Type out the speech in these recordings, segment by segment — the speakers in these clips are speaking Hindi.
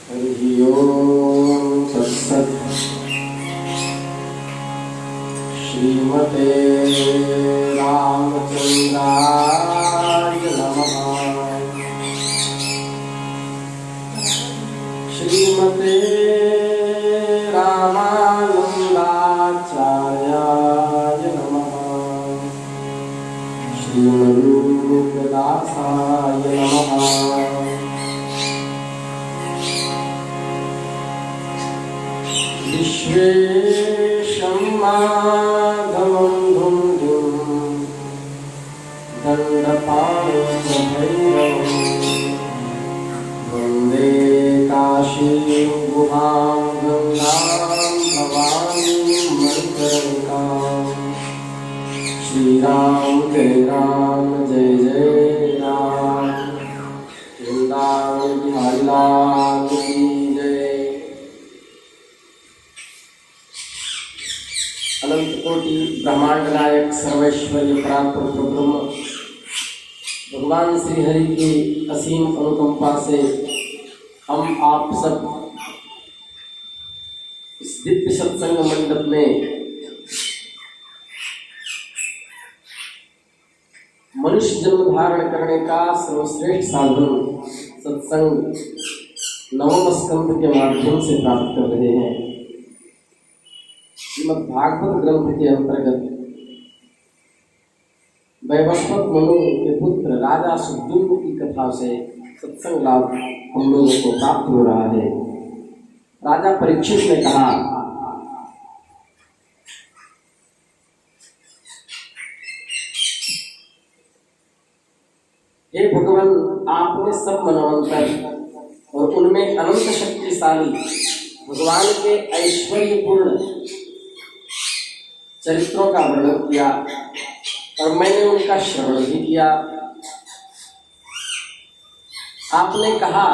हरि ओम तत्सत्। श्रीमते रामचंद्राय नमः। श्रीमते रामानंदाचार्याय नमः। श्रीमद्रूपदासाय नमः। विश्वेशं माधवं धुन्धुं दण्डपाणिभैरवं वन्दे काशीं गुहां गङ्गां भवानीं मणिकर्णिकाम्। श्रीराम जय राम जय जय राम। वृंदावन बिहारी लाल की जय। अनंत कोटि ब्रह्मांड नायक सर्वैश्वर्य परात्पर ब्रह्म भगवान श्री हरि की असीम अनुकंपा से हम आप सब इस दिव्य सत्संग मंडप में मनुष्य जन्म धारण करने का सर्वश्रेष्ठ साधन सत्संग नवम स्कंध के माध्यम से प्राप्त कर रहे हैं। श्रीमद्भागवत ग्रंथ के अंतर्गत वैवस्वत मनु के पुत्र राजा सुग्रीव की कथा से सत्संग लाभ हम लोगों को प्राप्त हो रहा है। राजा परीक्षित ने कहा, हे भगवान, आपने सब मनवंतर और उनमें अनंत शक्तिशाली भगवान के ऐश्वर्यपूर्ण चरित्रों का वर्णन किया और मैंने उनका श्रवण भी किया। आपने कहा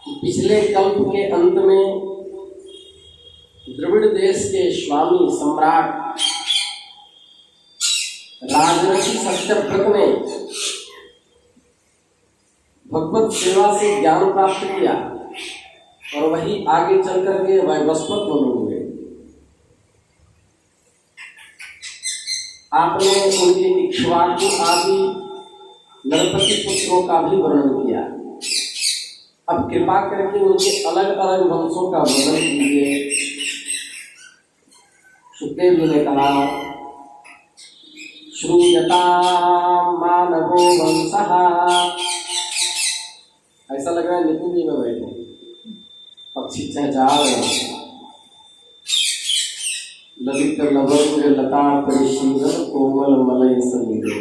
कि पिछले कल्प के अंत में द्रविड़ देश के स्वामी सम्राट राजर्षि सत्यव्रत ने भगवत सेवा से ज्ञान प्राप्त किया और वही आगे चल करके वैवस्वत मनु हुए। आपने उनके इक्ष्वाकु आदि नरपति पुत्रों का भी वर्णन किया। अब कृपा करके उनके अलग अलग वंशों का वर्णन कीजिए। सुखदेव जी ने कहा, श्रूयतां मानवो वंशः। ऐसा लग रहा है निपुण जी में बैठे पक्षी चहचहा रहे हैं। ललित लवंग लता परिशीलन कोमल मलय समीरे।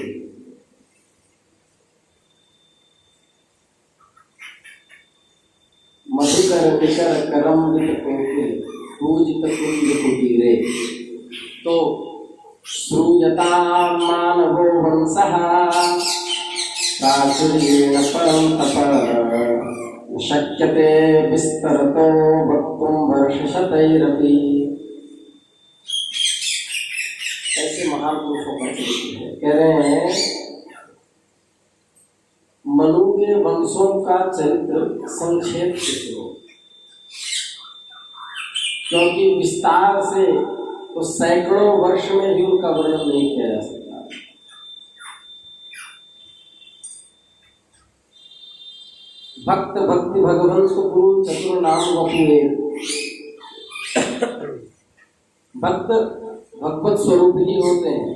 मधुकर निकर करम्बित कोकिल पूजित कुंज कुटीरे। तो श्रूयतां मानवो वंशः प्राचुर्येण परं तपः शक्यते विस्तरतो वक्तुं वर्षशतैरपि। ऐसे महान पुरुषों का चरित्र है। कह रहे हैं मनु के वंशों का चरित्र संक्षेप से सुनो, क्योंकि विस्तार से तो सैकड़ों वर्ष में भी उनका वर्णन नहीं किया जा सकता। भक्त भक्ति भगवंत गुरु चतुर नाम वपुए। भक्त भगवत स्वरूप ही होते हैं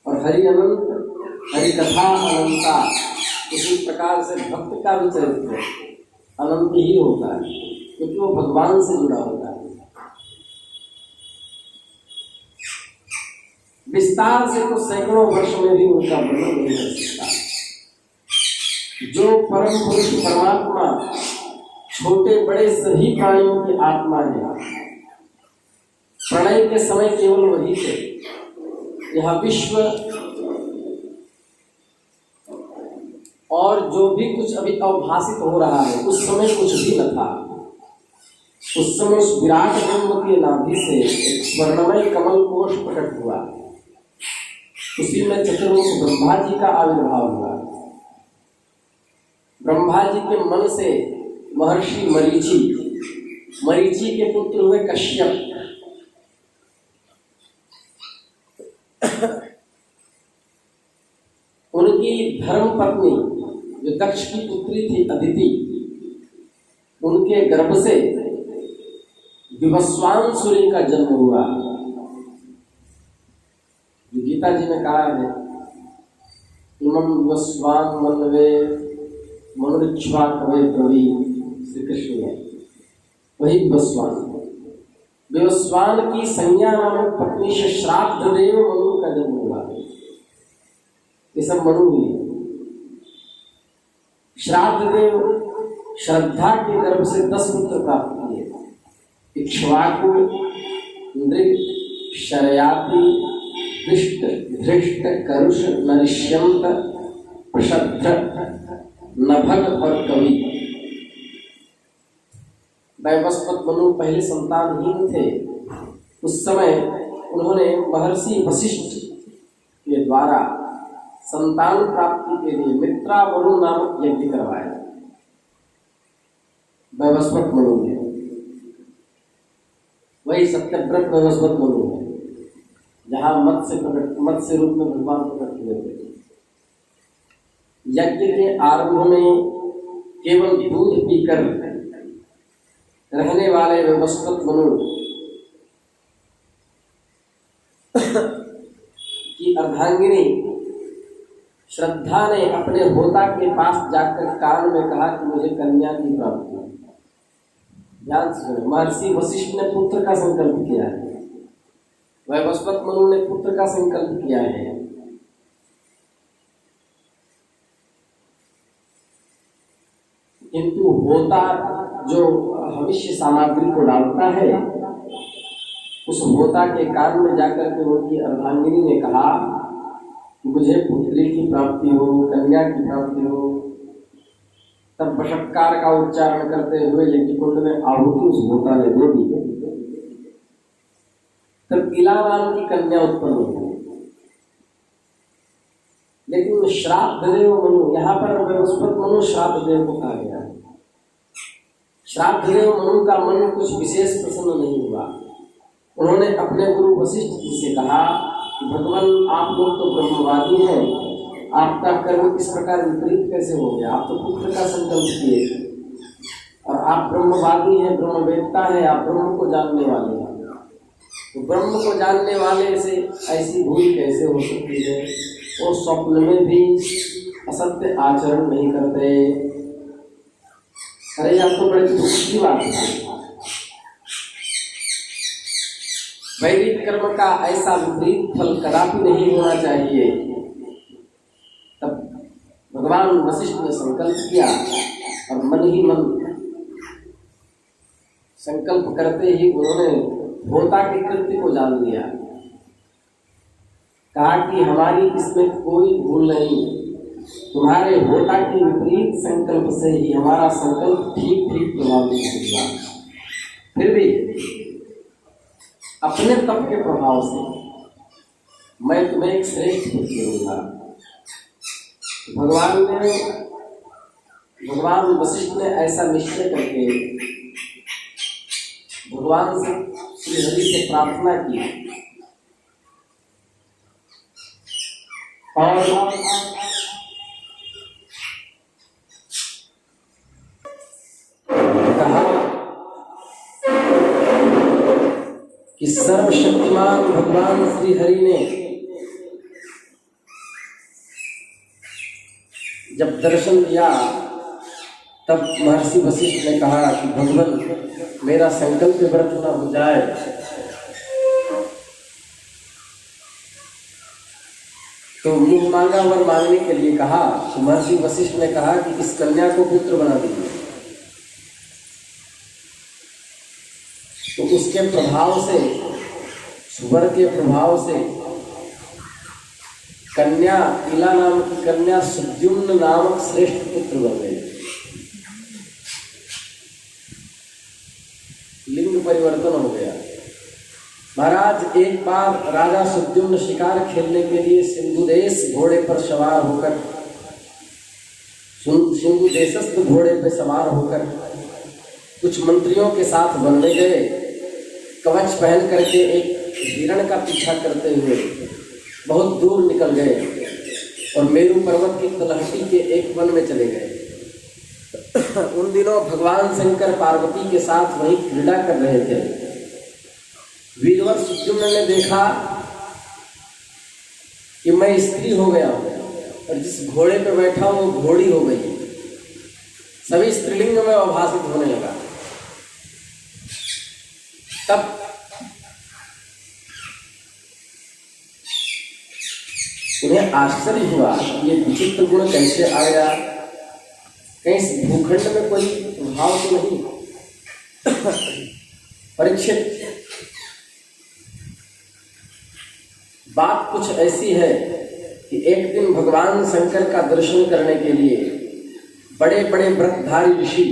और हरि अनंत, हरि कथा अनंता। इसी प्रकार से भक्त का भी चरित्र अनंत ही होता है, क्योंकि वो भगवान से जुड़ा होता है। विस्तार से तो सैकड़ों वर्ष में भी उनका वर्णन नहीं कर सकता। जो परम पुरुष परमात्मा छोटे बड़े सभी प्राणियों की आत्मा है, प्रलय के समय केवल वही थे। यह विश्व और जो भी कुछ अभी अवभाषित हो रहा है उस समय कुछ भी न था। उस समय उस विराट ब्रह्म के नाभि से एक स्वर्णमय कमल कोश प्रकट हुआ। उसी में चतुर्मुख ब्रह्मा जी का आविर्भाव हुआ। ब्रह्मा जी के मन से महर्षि मरीचि, मरीचि के पुत्र हुए कश्यप। उनकी धर्म पत्नी जो दक्ष की पुत्री थी अदिति, उनके गर्भ से विवस्वान सूर्य का जन्म हुआ। जो गीता जी ने कहा है, इमं विवस्वान मनवे मनुरिक्ष्वा कवे कवि, श्री कृष्ण ने वही विवस्वान। विवस्वान की संज्ञा नामक पत्नी से श्राद्ध देव मनु का जन्म हुआ। ये सब मनु हुई। श्राद्ध देव श्रद्धा के गर्भ से 10 पुत्र प्राप्त किए। इक्ष्वाकु, नृग, शरयाति, दृष्ट, धृष्ट, करुष, नरिष्यंत, प्रशद्ध, नभग और कवि। वैवस्वत मनु पहले संतानहीन थे। उस समय उन्होंने महर्षि वशिष्ठ के द्वारा संतान प्राप्ति के लिए मित्रा वरुण नामक यज्ञ करवाया। वैवस्वत मनु है, वही सत्यव्रत वैवस्वत मनु है, जहाँ मत्स्य रूप में भगवान प्रकट हुए थे। यज्ञ के आरंभ में केवल दूध पीकर रहने वाले वैवस्वत मनु की अर्धांगिनी श्रद्धा ने अपने होता के पास जाकर कान में कहा कि मुझे कन्या की प्राप्ति है। ध्यान से सुनो, महर्षि वशिष्ठ ने पुत्र का संकल्प किया है, वैवस्वत मनु ने पुत्र का संकल्प किया है। किंतु होता जो हविष्य सामग्री को डालता है, उस होता के कान में जाकर के उनकी अर्धांगिनी ने कहा कि मुझे पुत्री की प्राप्ति हो, कन्या की प्राप्ति हो। तब बशक्कार का उच्चारण करते हुए यज्ञकुंड में आहुति उस होता ने दे दी। तब इला नाम की कन्या उत्पन्न हुई। लेकिन श्राद्ध देव मनु, यहाँ पर वैवस्वत मनु श्राद्ध देव को कहा गया। श्राद्ध देव मनु का मन कुछ विशेष प्रसन्न नहीं हुआ। उन्होंने अपने गुरु वशिष्ठ जी से कहा कि भगवान, आप लोग तो ब्रह्मवादी हैं, आपका कर्म इस प्रकार विपरीत कैसे हो गया? आप तो पुत्र का संकल्प किए और आप ब्रह्मवादी हैं, ब्रह्मवेत्ता हैं, आप ब्रह्म को जानने वाले हैं। तो ब्रह्म को जानने वाले से ऐसी भूल कैसे हो सकती है? वो स्वप्न में भी असत्य आचरण नहीं करते। अरे आप तो बड़े दुख की बात है। वैदिक कर्म का ऐसा विपरीत फल कदापि नहीं होना चाहिए। तब भगवान वशिष्ठ ने संकल्प किया और मन ही मन संकल्प करते ही उन्होंने होता के कृत्य को जान लिया। कहा कि हमारी इसमें कोई भूल नहीं, तुम्हारे होता के विपरीत संकल्प से ही हमारा संकल्प ठीक प्रभावित हुआ। फिर भी अपने तप के प्रभाव से मैं तुम्हें एक श्रेष्ठ पुत्र दूंगा। भगवान वशिष्ठ ने ऐसा निश्चय करके भगवान से श्री हरि से प्रार्थना की और कहा कि सर्वशक्तिमान भगवान श्री हरि ने जब दर्शन दिया, तब महर्षि वशिष्ठ ने कहा कि भगवान, मेरा संकल्प व्रत न हो जाए तो मुंह मांगा वर मांगने के लिए कहा। तो महर्षि वशिष्ठ ने कहा कि इस कन्या को पुत्र बना दीजिए। तो उसके प्रभाव से, सुवर के प्रभाव से कन्या, इला नाम की कन्या सुद्युम्न नामक श्रेष्ठ पुत्र बन गए। लिंग परिवर्तन हो गया। महाराज, एक बार राजा सुद्युम्न शिकार खेलने के लिए सिंधु देश घोड़े पर सवार होकर, सिंधु देशस्थ घोड़े पर सवार होकर कुछ मंत्रियों के साथ वन में गए, कवच पहन करके एक हिरण का पीछा करते हुए बहुत दूर निकल गए और मेरू पर्वत की तलहटी के एक वन में चले गए। उन दिनों भगवान शंकर पार्वती के साथ वहीं क्रीड़ा कर रहे थे। वीरवर सुद्युम्न ने देखा कि मैं स्त्री हो गया हूं और जिस घोड़े पर बैठा हूं वो घोड़ी हो गई। सभी स्त्रीलिंग में अभाषित होने लगा। तब उन्हें आश्चर्य हुआ ये विचित्र गुण कैसे आ गया, कहीं भूखंड में कोई भाव तो नहीं। परीक्षित, बात कुछ ऐसी है कि एक दिन भगवान शंकर का दर्शन करने के लिए बड़े बड़े व्रतधारी ऋषि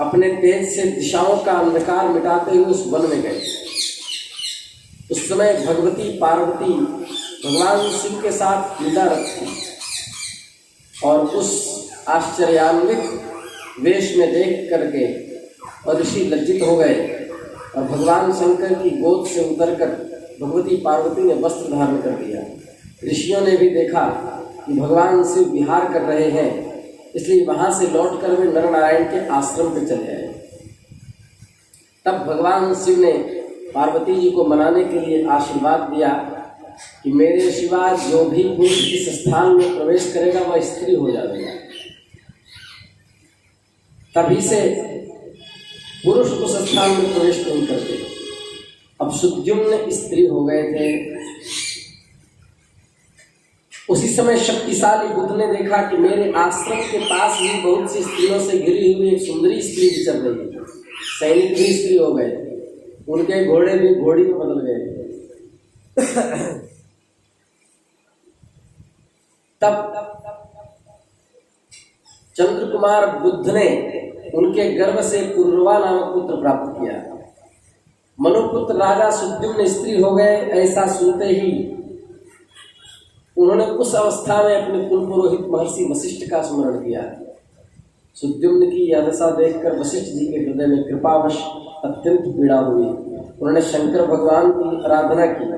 अपने तेज से दिशाओं का अंधकार मिटाते हुए उस वन में गए। उस समय भगवती पार्वती भगवान शिव के साथ क्रीड़ारत थी और उस आश्चर्यान्वित वेश में देख करके और ऋषि लज्जित हो गए और भगवान शंकर की गोद से उतरकर भगवती पार्वती ने वस्त्र धारण कर दिया। ऋषियों ने भी देखा कि भगवान शिव विहार कर रहे हैं, इसलिए वहां से लौटकर वे नर नारायण के आश्रम पे चले आए। तब भगवान शिव ने पार्वती जी को मनाने के लिए आशीर्वाद दिया कि मेरे सिवा जो भी पुरुष इस स्थान में प्रवेश करेगा वह स्त्री हो जाएगा। तभी से पुरुष उस स्थान में प्रवेश नहीं करते। अब सुद्युम्न स्त्री हो गए थे। उसी समय शक्तिशाली बुद्ध ने देखा कि मेरे आश्रम के पास ही बहुत सी स्त्रियों से घिरी हुई एक सुंदरी स्त्री विचर रही है। सैनिक भी स्त्री हो गए, उनके घोड़े भी घोड़ी में बदल गए। तब चंद्र कुमार बुद्ध ने उनके गर्भ से पुरुरवा नामक पुत्र प्राप्त किया। मनुपुत्र राजा सुद्युम्न स्त्री हो गए, ऐसा सुनते ही उन्होंने उस अवस्था में अपने कुल पुरोहित महर्षि वशिष्ठ का स्मरण किया। सुद्युम्न की यह दशा देखकर वशिष्ठ जी के हृदय में कृपावश अत्यंत पीड़ा हुई। उन्होंने शंकर भगवान की आराधना की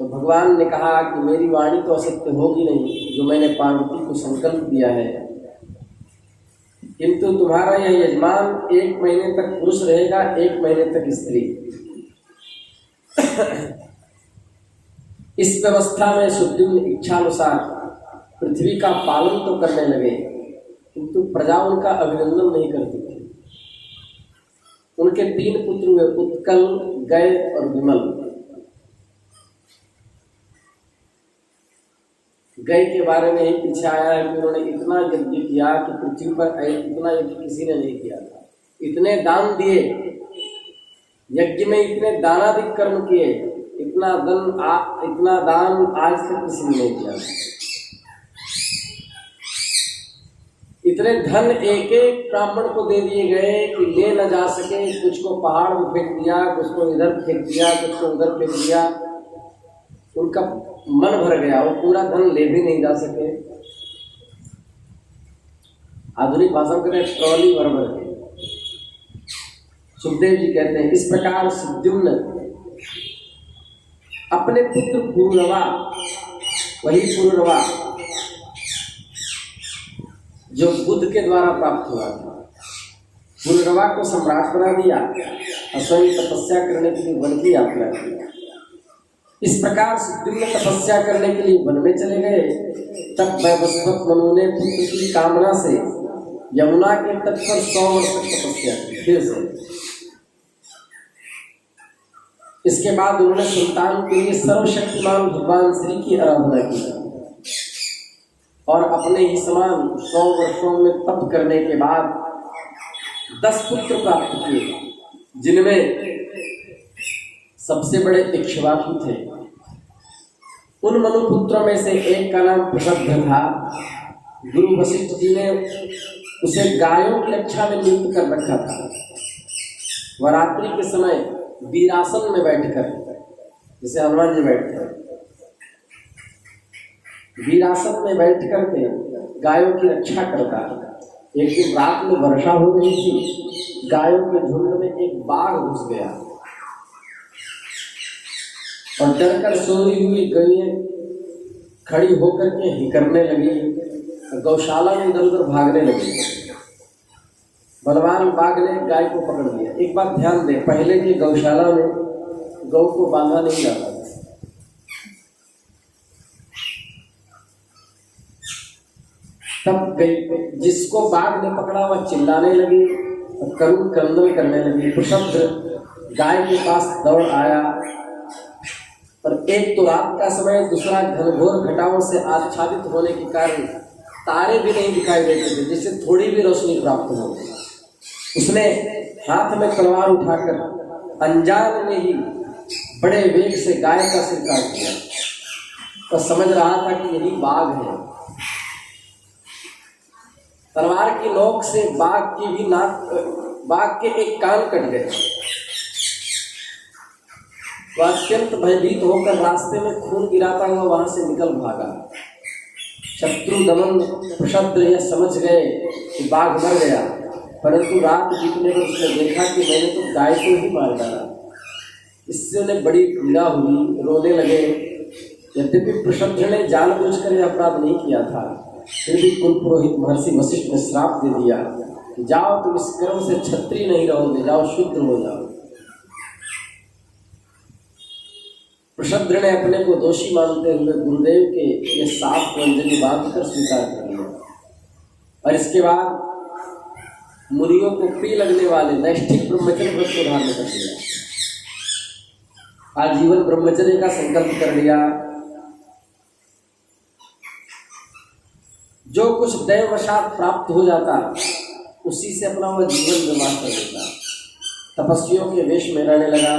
तो भगवान ने कहा कि मेरी वाणी तो असत्य होगी नहीं, जो मैंने पार्वती को संकल्प दिया है, किंतु तुम्हारा यह यजमान 1 महीने तक पुरुष रहेगा, 1 महीने तक स्त्री। इस व्यवस्था में सुद्युम्न इच्छानुसार पृथ्वी का पालन तो करने लगे, किंतु प्रजा उनका अभिनंदन नहीं करती थी। उनके 3 पुत्र हुए, उत्कल, गय और विमल। गय के बारे में ही पीछे आया है कि उन्होंने इतना यज्ञ किया कि पृथ्वी पर इतना यज्ञ किसी ने नहीं किया था। इतने दान दिए, यज्ञ में इतने दानादिक कर्म किए, इतना दान आज तक किसी ने नहीं किया। इतने धन एक एक ब्राह्मण को दे दिए गए कि ले न जा सके। कुछ को पहाड़ में फेंक दिया, कुछ को इधर फेंक दिया, कुछ को उधर फेंक दिया। उनका मन भर गया, वो पूरा धन ले भी नहीं जा सके। आधुनिक भाषा में कहते हैं ट्रॉली भर भर के। सुखदेव जी कहते हैं इस प्रकार सुद्युम्न अपने पुत्र पुरुरवा, वही पुरुरवा जो बुद्ध के द्वारा प्राप्त हुआ था, पुरुरवा को सम्राट बना दिया और स्वयं तपस्या करने के लिए वन की यात्रा की। इस प्रकार सुद्युम्न तपस्या करने के लिए वन में चले गए। तब वैवस्वत मनु ने पुत्र की कामना से यमुना के तट पर 100 वर्ष तक तपस्या की फिर से। इसके बाद उन्होंने संतान के लिए सर्वशक्तिमान भगवान श्री की आराधना की और अपने ही समान 100 वर्षों में तप करने के बाद 10 पुत्र प्राप्त किए, जिनमें सबसे बड़े इक्ष्वाकु थे। उन मनुपुत्रों में से एक का नाम प्रसिद्ध था। गुरु वशिष्ठ जी ने उसे गायों की रक्षा में नियुक्त कर रखा था। वह रात्रि के समय वीरासन में बैठकर, जैसे हनुमान जी बैठते हैं, वीरासन में बैठ करके गायों की रक्षा करता। एक दिन रात में वर्षा हो रही थी, गायों के झुंड में एक बाघ घुस गया और डरकर सोई हुई गायें खड़ी होकर के हिकरने लगी, गौशाला में इधर उधर भागने लगी। बलवान बाघ ने गाय को पकड़ लिया। एक बात ध्यान दे, पहले की गौशाला में गौ को बांधा नहीं जाता था। तब जिसको बाघ ने पकड़ा वह चिल्लाने लगी और करुण क्रंदन करने लगी। कुशब्द गाय के पास दौड़ आया और एक तो रात का समय, दूसरा घनघोर घटाओं से आच्छादित होने के कारण तारे भी नहीं दिखाई देते थे जिससे थोड़ी भी रोशनी प्राप्त हो। उसने हाथ में तलवार उठाकर अनजान में ही बड़े वेग से गाय का सिर काट दिया। तो समझ रहा था कि यही बाघ है। तलवार की नोक से बाघ की भी नाक, बाघ के एक कान कट गए। वह अत्यंत भयभीत होकर रास्ते में खून गिराता हुआ वहां से निकल भागा। शत्रु दमन प्रशब्द यह समझ गए कि बाघ मर गया, परंतु रात बीतने पर उसने देखा कि मैंने तो गाय को ही मार डाला। इससे उन्हें बड़ी पीड़ा हुई, रोने लगे। यद्यपि प्रशब्द ने जानबूझकर यह अपराध नहीं किया था, फिर भी कुल पुरोहित महर्षि वशिष्ठ ने श्राप दे दिया कि जाओ तुम इस कर्म से क्षत्रिय नहीं रहोगे, जाओ शूद्र हो जाओ। प्रशब्द ने अपने को दोषी मानते हुए गुरुदेव के ये साफ को अंजलि बांधकर स्वीकार कर लिया और इसके बाद मुनियों को प्रिय लगने वाले नैष्ठिक ब्रह्मचर्य व्रत को धारण कर लिया। आजीवन ब्रह्मचर्य का संकल्प कर लिया। जो कुछ दैववशात प्राप्त हो जाता उसी से अपना वह जीवन निर्वाह कर देता। तपस्वियों के वेश में रहने लगा।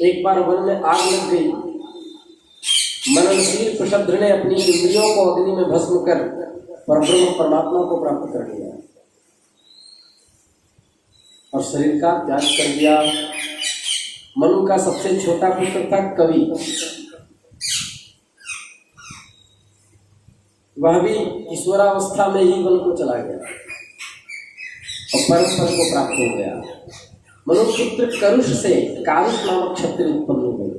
एक बार वन में आग लग गई। मननशील प्रशब्द ने अपनी इंद्रियों को अग्नि में भस्म कर परब्रह्म परमात्मा को प्राप्त कर लिया और शरीर का त्याग कर दिया। मनु का सबसे छोटा पुत्र था कवि। वह भी ईश्वरावस्था में ही वन को चला गया और परम पद को प्राप्त हो गया। मनुपुत्र करुष से कारुष नामक क्षत्रिय उत्पन्न हो गए।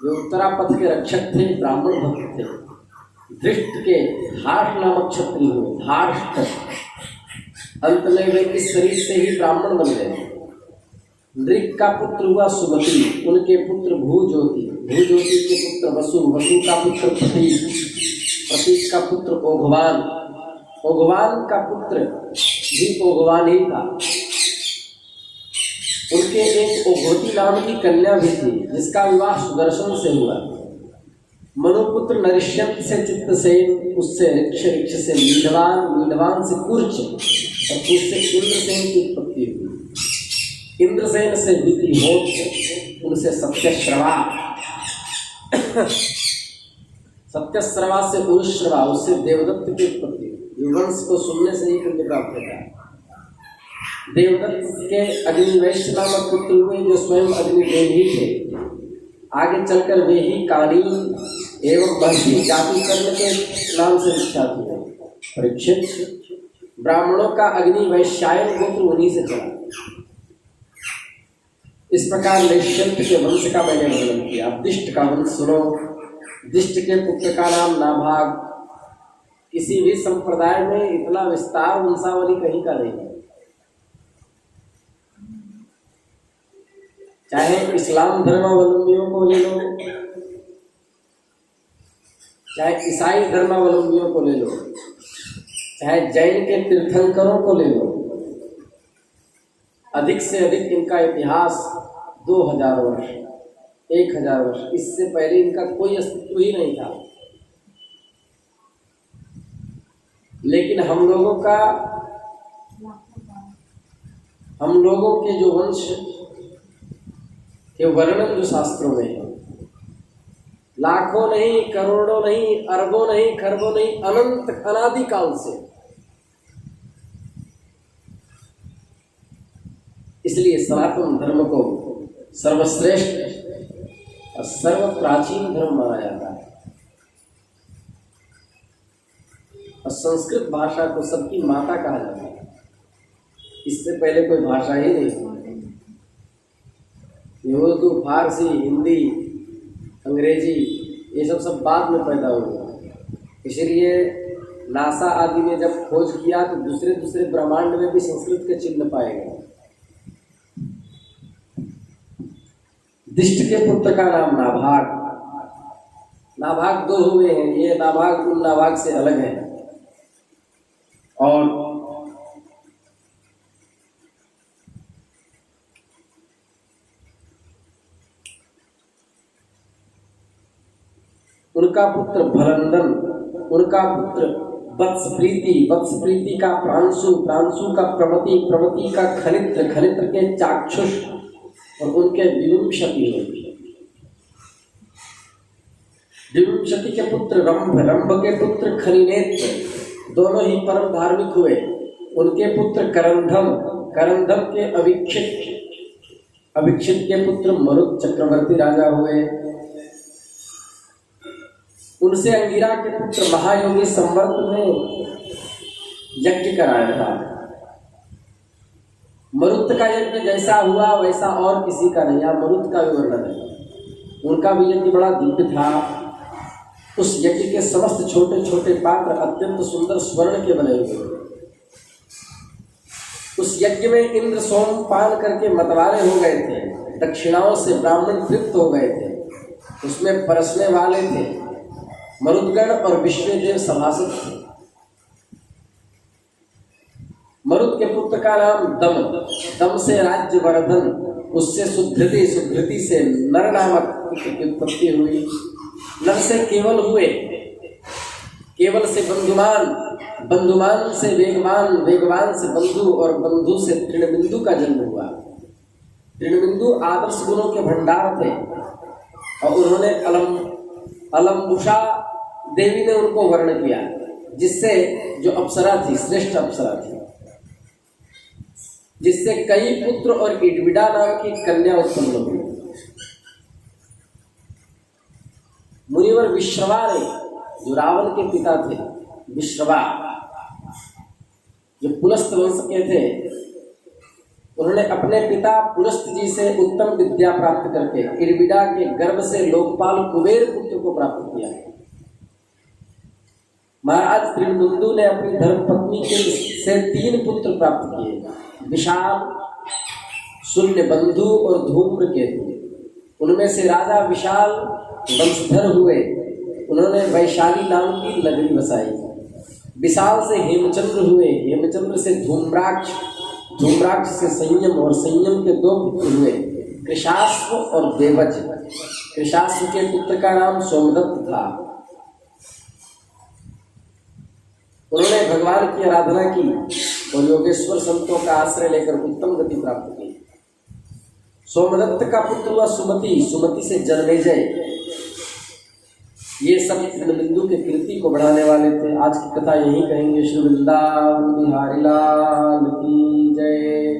वे उत्तरापथ के रक्षक थे, ब्राह्मण भक्त थे। धृष्ट के हार्ष नामक क्षत्रिय हुए, हार्ष्ट। अंत में वे इस शरीर से ही ब्राह्मण बन गए। नृक का पुत्र हुआ सुमति, उनके पुत्र भूज्योति, भूज्योति के पुत्र वसु, वसु का पुत्र प्रतीक, प्रतीक का पुत्र ओघवान, ओघवान का पुत्र भी ओघवान ही था। उनके एक ओघोती नाम की कन्या भी थी जिसका विवाह सुदर्शन से हुआ। मनुपुत्र नरिष्यंत से चित्तसेन, उससे ऋक्ष, ऋक्ष से मीढवान, मीढवान से कुर्च और उससे इंद्रसेन की उत्पत्ति हुई। इंद्रसेन से विधिहोत्र, उनसे सत्यश्रवा, सत्यश्रवा से उरुश्रवा, उससे देवदत्त की उत्पत्ति हुई। वंश को सुनने से ही पुण्य प्राप्त होता है। देवदत्त के अग्निवैश्य नामक पुत्र हुए जो स्वयं अग्निदेव ही थे। आगे चलकर वे ही कालीन एवं महर्षि जाति कर्ण के नाम से विख्यात हुए। परीक्षित, ब्राह्मणों का अग्निवैश्यायन गोत्र उन्हीं से चला। इस प्रकार नैष्यंत के वंश का मैंने वर्णन किया। अब दिष्ट का वंश सुनो। दिष्ट के पुत्र का नाम नाभाग। किसी भी संप्रदाय में इतना विस्तार वंशावली कहीं का नहीं है। चाहे इस्लाम धर्मावलंबियों को ले लो, चाहे ईसाई धर्मावलंबियों को ले लो, चाहे जैन के तीर्थंकरों को ले लो, अधिक से अधिक इनका इतिहास 2000 वर्ष, 1000 वर्ष, इससे पहले इनका कोई अस्तित्व ही नहीं था। लेकिन हम लोगों के जो वंश के वर्णन जो शास्त्रों में है, लाखों नहीं, करोड़ों नहीं, अरबों नहीं, खरबों नहीं, अनंत अनादि काल से। इसलिए सनातन धर्म को सर्वश्रेष्ठ और सर्व प्राचीन धर्म माना जाता है। और संस्कृत भाषा को सबकी माता कहा जाता है। इससे पहले कोई भाषा ही नहीं थी। ये उर्दू, फारसी, हिंदी, अंग्रेजी ये सब बाद में पैदा हुआ। इसलिए नासा आदि ने जब खोज किया तो दूसरे दूसरे ब्रह्मांड में भी संस्कृत के चिन्ह पाए गए। दिष्ट के पुत्र का नाम नाभाग। नाभाग दो हुए हैं, ये नाभाग उन नाभाग से अलग है। और उनका पुत्र भलंदन, उनका पुत्र वत्सप्रीति, वत्सप्रीति का प्रांशु, प्रांशु का प्रमति, प्रमति का खनित्र, खनित्र के चाक्षुष और उनके विविंशति हुए। विविंशति के पुत्र रंभ, रंभ के पुत्र खनिनेत्र, दोनों ही परम धार्मिक हुए। उनके पुत्र करंधम, करंधम के अभिक्षित, अभिक्षित के पुत्र मरुत चक्रवर्ती राजा हुए। उनसे अंगिरा के पुत्र महायोगी संवर्त ने यज्ञ कराया था। मरुत का यज्ञ जैसा हुआ वैसा और किसी का नहीं। यहाँ मरुत का भी वर्णन है। उनका भी यज्ञ बड़ा दिव्य था। उस यज्ञ के समस्त छोटे छोटे पात्र अत्यंत सुंदर स्वर्ण के बने हुए। उस यज्ञ में इंद्र सोमपान करके मतवाले हो गए थे। दक्षिणाओं से ब्राह्मण तृप्त हो गए थे। उसमें परसने वाले थे। मरुदगण और विश्वदेव सभासद थे। मरुद के पुत्र का नाम दम, दम से राज्यवर्धन, उससे सुधृति, सुधृति से नर नामक पुत्र की उत्पत्ति हुई। नर से केवल हुए, केवल से बंधुमान, बंधुमान से वेगवान, वेगवान से बंधु और बंधु से तृणबिंदु का जन्म हुआ। तृणबिंदु आदर्श गुणों के भंडार थे और उन्होंने अलम्बुषा देवी ने उनको वर्ण किया, जिससे जो अप्सरा थी, श्रेष्ठ अप्सरा थी, जिससे कई पुत्र और इडविडा नाम की कन्या उत्पन्न हुई। मुनिवर विश्रवा ने, जो रावण के पिता थे, विश्रवा जो पुलस्त वंश के थे, उन्होंने अपने पिता पुलस्त जी से उत्तम विद्या प्राप्त करके इडविडा के गर्भ से लोकपाल कुबेर पुत्र को प्राप्त किया। महाराज तृणबिंदु ने अपनी धर्मपत्नी से 3 पुत्र प्राप्त किए, विशाल, शून्यबंधु और धूम्रकेतु। उनमें से राजा विशाल वंशधर हुए। उन्होंने वैशाली नाम की नगरी बसाई। विशाल से हेमचंद्र हुए, हेमचंद्र से धूम्राक्ष, धूम्राक्ष से संयम और संयम के 2 पुत्र हुए, कृशास्व और देवज। कृशास्व के पुत्र का नाम सोमदत्त था। उन्होंने भगवान की आराधना की और योगेश्वर संतों का आश्रय लेकर उत्तम गति प्राप्त की। सोमदत्त का पुत्र हुआ सुमति, सुमति से जन्मेजय। ये सब तृणबिंदु के कीर्ति को बढ़ाने वाले थे। आज की कथा यही कहेंगे। श्री वृंदावन बिहारी लाल की जय।